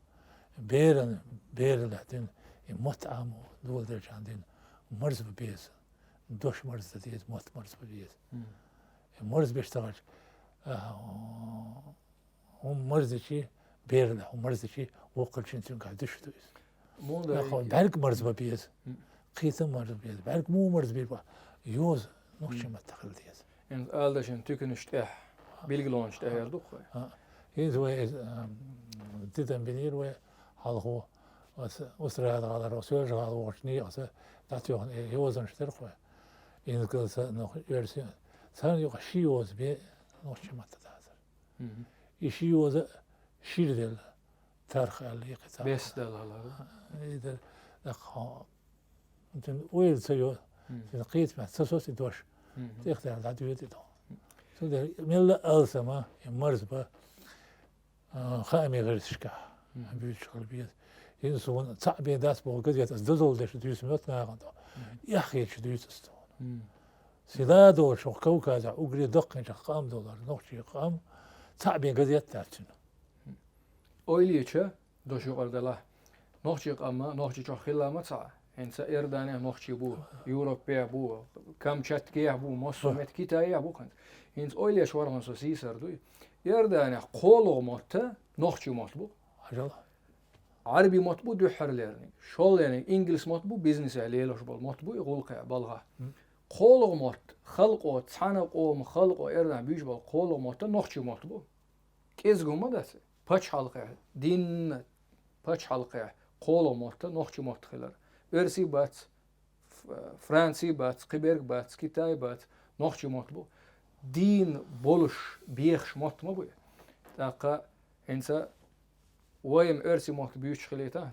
بيرن لحدين مطعم دول درج عندين مرز ببيز دوش مرز ديز موت مرز ببيز مرز بيشتغل هم مرز شي بيرن هم مرز شي وقل شنتين قاعد دش دويز مو بعرق مرز ببيز قيتم مرز ببيز بعرق مو مرز بيز يوز نوشي ما تخل ديز إن آلدشن تكن اشتاح بيلقلون اشتاح يردوخ هو ديدن بنير و هذا وسر هذا الرسول هذا وشني أصلا تعطيه يوزن شترخه إن كل سنة يرسل سنة يقشي يوز بي نوشي ما تتعذر يشي يوز شيل دل تارخ اللي قطع بس دل هلا إذا دقها مثل ويل سيو تنقيت مع تسوس دوش تختار العدوية ده سودا ملا ألسما يمرز با خامي غير تشكا بيش قلبيت ينسون صعب داس بو قد يتزدل دش دوس متنا غدا يا اخي شدوس استون سيدادو شو كوكازا اوغري دقن قام دولار نوشي قام صعب قد يتاتن اويليچا دوشو قردلا نوشي قام نوشي چو خلا متا انت اردانه نوشي بو يوروبيا بو كم چاتكي بو موسومت كيتاي بو كنت انت اويليش ورغن سو سيسر دوي يردانه قولو متا نوشي مت بو اجل عربي مطبوع دحر ليرني شول يعني انجلس مطبوع بيزنس عليلوش بال مطبوع يقولق بالغا قولو مط خلقو تحنقو خلقو اردان بيج بال قولو مط نوخشي مطبوع كيزغو مدات باش حلقه دين باش حلقه قولو مط نوخشي مط خلر ارسي بات فرنسي بات قبرق بات كيتاي بات نوخشي مطبوع دين بولش بيخش مط مبوع تاقا انسا ويم ارسي موت بيوش خليتا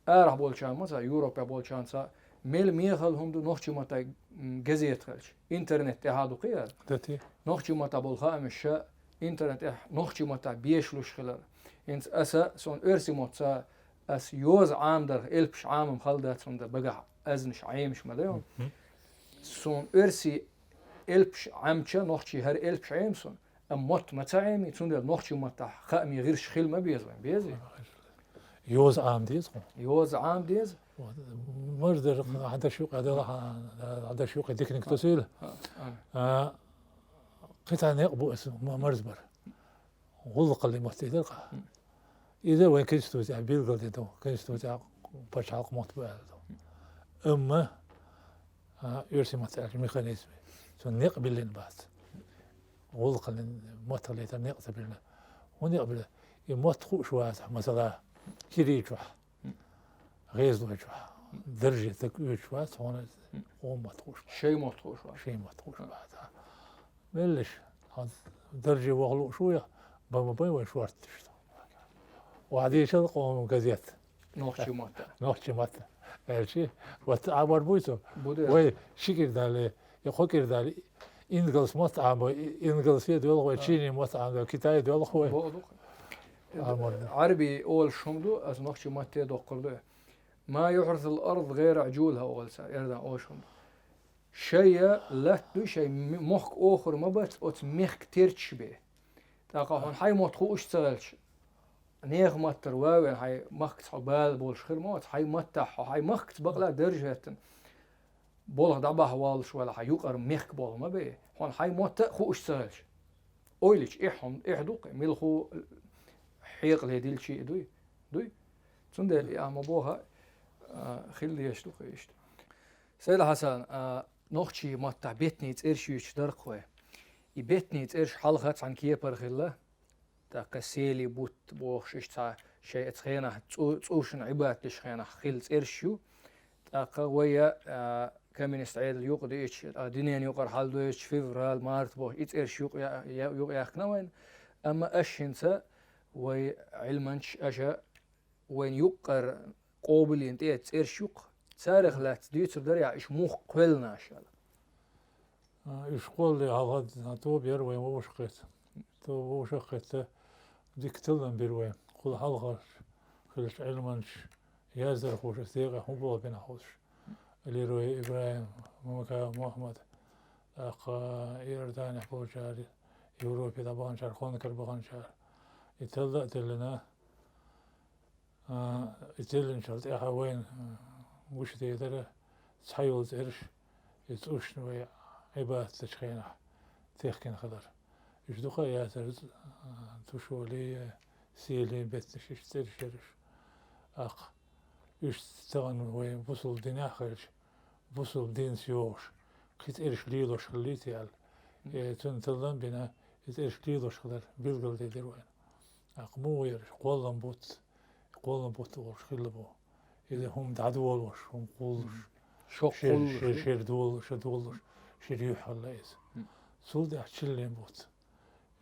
ارح بولشان مزا يوروبا بولشان سا ميل ميخل هم دو نوخشي متا جزيت خلش انترنت هادو قيال دتي نوخشي متا بولخا مشا انترنت نوخشي متا بيشلوش خلال انت اسا سون ارسي موت سا اس يوز عام در البش عام مخلدات سون در بقى ازنش عيمش مدايون سون ارسي البش عامچا نوخشي هر البش عيمسون موت متاعمي تون در نوخشي متا خامي غير شخيل ما بيزوين بيزي يوز عام ديز يوز عام ديز مردر هذا شوق هذا شوق ديك نكتسيل قطع نقبو اسمه مرزبر غلق اللي مستدرقه إذا وين كنتوا تاع بيلقى تو كنتوا تاع باش عق موت بعده أما يرسي ما تاع الميكانيزم سو نقبل النبات غلق اللي موت اللي تنقبل ونقبل يموت خوش واسع مثلا كيري جوح غيز وجوح درجة تكويش واسع هون مطروش شيء مطروش شيء مطروش بعدها بلش درجة وغلو شوية بما بين وشوارت تشتغل وعادي شل قوم قزيت نوخشي ماتا الشيء وتعبر بويسو وي شكر دالي يخكر دالي إنجلس مطعم إنجلس يدول وتشيني مطعم كتاي دول هو عربي أول شمدو از نوخشي ماتا دوقلو ما يحرث الأرض غير عجولها أول ساعة يردان أول شمدو شيء لا دو شيء مخك آخر ما بس أت مخك ترتش به تاقا حي ما تخوش تغلش نيغ ماتر واوين حي مخك تحبال بولش خير موت حي متح حي مخك تبقلا درجة بوله دعبه والش ولا حي يقر مخك بول ما به هون حي موت خوش تغلش أويلش إحهم إحدوق ملخو حيق لهديل شيء دوي تندل يا مبوها خلي يشتوق يشتو سيد حسن نوخشي متع بيتني تيرشيش درقوي يبيتني تيرش حلقات عن كيبر خلا تا قسيلي بوت بوخشش تا شيء تخينا توشن عباد تشخينا خيل تيرشيو تا قوية كمين استعيد يقديش دينين يقر حال دويش فيفرال مارت بوخ يتيرش يقياخنا وين أما أشنسا وي علمانش أشا وين يقر قابل ينتهي تيرش يق تاريخ لا تديتر دريا إيش موخ قلنا شال إيش قول لي عضد تو بيروي وش قيت تو وش قيت ديك تلن بيروي قول حلقة خلش علمانش يازر خوش ثيقة هم بوا بين خوش اللي روي إبراهيم ممكا محمد إيردان حبو شاري يوروبي طبعا شار خون كربغان شار يتلق تلنا يتلن شرط إيحا وين وش تيدر تحيول ترش يتوش نوي عباد تشخينه تيخكين خضر يشدوخا ياتر توشولي سيلي بيت نشيش ترشرش أق يشتغن وي بوصل دين آخرش بوصل دين سيوش قيت إرش ليلوش خليتي على تنتظن بنا يتإرش ليلوش خضر بيلقل تيدر وين أق مو يرش قولن بوت وش خلبو إذا هم دعدولوش هم قولوش شير دولوش شير يوحل ليس سولد أحشلين بوت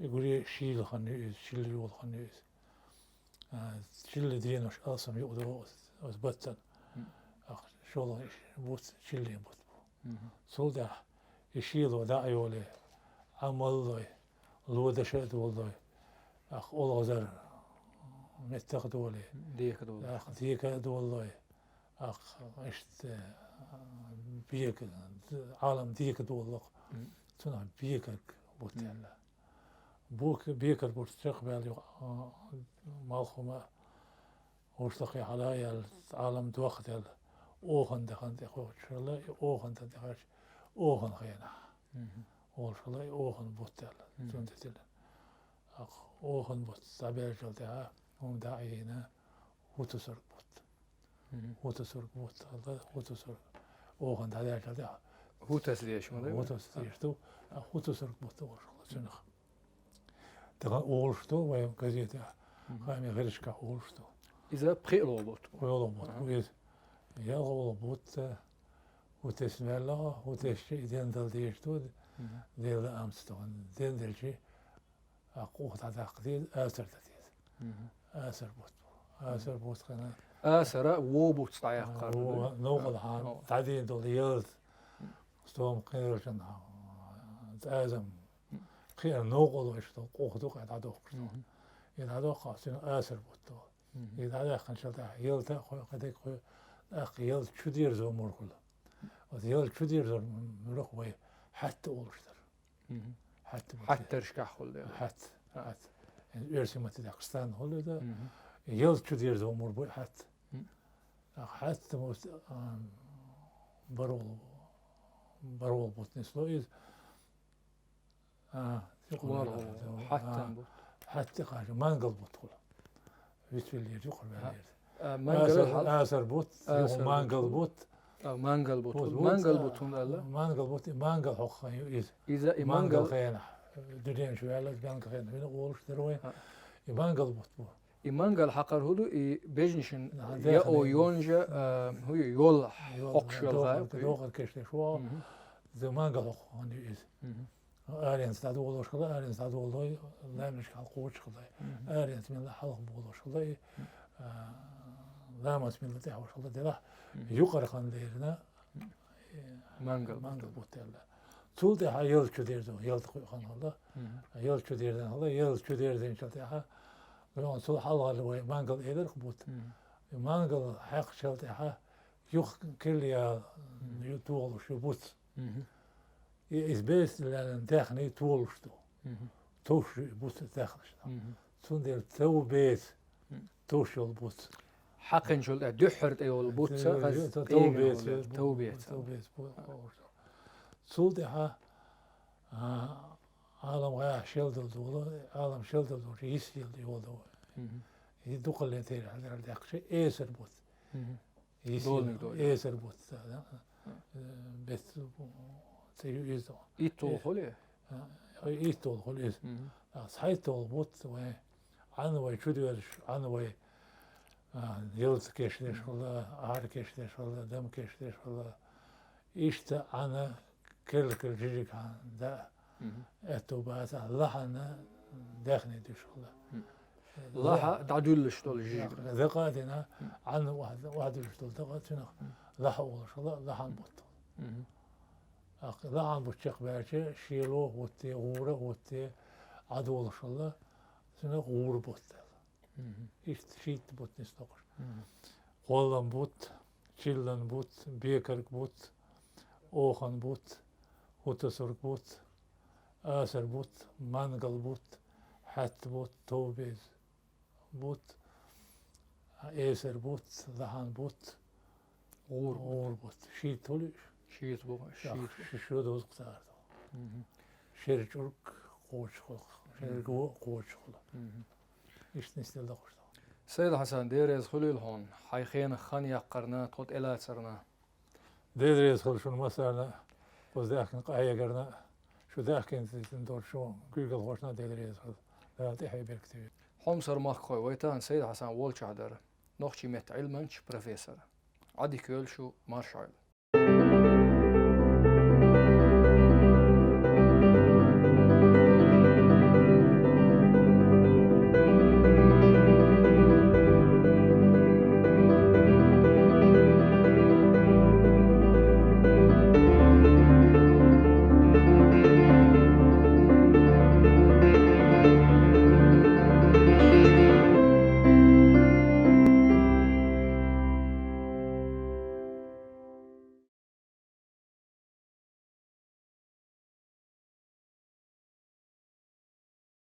يقولي شيل خنيس شيل يول خنيس شيل دينوش أصلا يقدروا أثبتن شغل بوت شيلين بوت سولد يشيلوا دعيولي عمل لو دشة دولي أخ أول غزر متقدولي ديك دولي أخ إشت بيك عالم ديك دولق تنا بيكك بوتيلا بوك بيكر بوتستقبل مالخما وشتقي على العالم دوقت أوهن دخن دخوش الله أوهن دخش أوهن خينا والله أوهن بوتيلا تنتتل أخ أوهن بوت تابع جلتها هم داعينا وتسرق بوت الله وتسرق أوهن هذا جلتها هو تسليش هو تسليش تو هو تسرق بوت والله شنخ تقول أولشتو ويا كذيته خامي غيرش كأولشتو إذا بخير بوت ويز يا بوت وتسمع الله وتشي دين دلديشتو ديل أمستون دين دلشي أقوه تعتقد آسر تديد آسر بوت خنا آسر وبوت صعيق نوقل عن تعدين دوليات ستوم خير جنها تأزم خير نوقل ويشتو قوه دوق يدعوق يدعوق سين آسر بوتو يدعوق خنشلته يلتا خوي قديك خوي أخ يل شو دير زو مركل ويل شو دير زو مرخ وي حتى أولشتر حتى رشكح خل حتى يرسم تدقستان هول ده يلت شو دير ذو أمور بوي حتى موست برول بوتنس لو إز حتى قاش ما نقلب بطول بيت اللي يقول بالليل آسر بوت ما نقلب بوت مانجل بوتون مانجل بوتون لا مانجل بوت مانجل حق إذا إذا مانجل خيانة دنيا شو على كان خيانة من أولش تروي مانجل بوت مانجل حقر هدو بيجنشن يا أو يونجا هو يول حقشل غايب دوغر كشته شو ذا مانجل حق عندي إذا أرين استعدوا والله شغله أرين استعدوا والله لا مش حقوق شغله أرين من الحلق بوضع شغله لا ما اسمه الله تحوش الله ده يقرأ عن ديرنا مانجل بوتيلا طول ده يل كدير ده يل تقول عن الله يل كدير ده الله يل كدير ده إن شاء الله لون طول حلقة اللي مانجل إيدر قبوت مانجل حق شل ده يخ كل يا يطول شو بوت إثبات لأن داخني طول شو توش بوت داخل شو طول ده تو بيت توش البوت حقن شل دحرت أيول بوتسا غز توبيت صودها عالم غير شلدل دول عالم شلدل دول يسيل دول يدق اللي تير على الدقشة إيسر بوت يسيل إيسر بوت بس تيجي يزو إيتول خليه إيتول خليه صحيتول بوت عنوي شدوش عنوي يلت كشتش ولا عار كشتش ولا دم كشتش ولا إشتا أنا كل جيجك عن دا أتو بعد لحنا داخني دش ولا لحا دعدول شتول جيجك ذقاتنا عن واحد شتول ذقاتنا لحا ولا شلا لحن بطل لحن بتشق باشة شيلو وتي غورة وتي عدول شلا سنة غور بطل İşte şiit bot nistokar. Holland bot, Chillan bot, Bekerk bot, Ohan bot, Hutasurk bot, Aser bot, Mangal bot, Hat bot, Tobez bot, Eser bot, Lahan bot, Uğur bot. Şiit oluyor. Şiit bu. Şiit. Şu da uzaklardı. Şerçurk, Koçkul, Şergo, Koçkul. إيش نستيل دخش. سيد حسن ديريز خليل هون حيخين خان يقرنا تقط إلى سرنا. ديريز خل شو مثلا بس ذاك قاية قرنا شو ذاك أنت تندور شو جوجل خوشنا ديريز خل لا تحي بالكتير. حمصر ماخوي ويتان سيد حسن وولش عدر نخشي مت علمنش بروفيسور. عادي كل شو مارشال.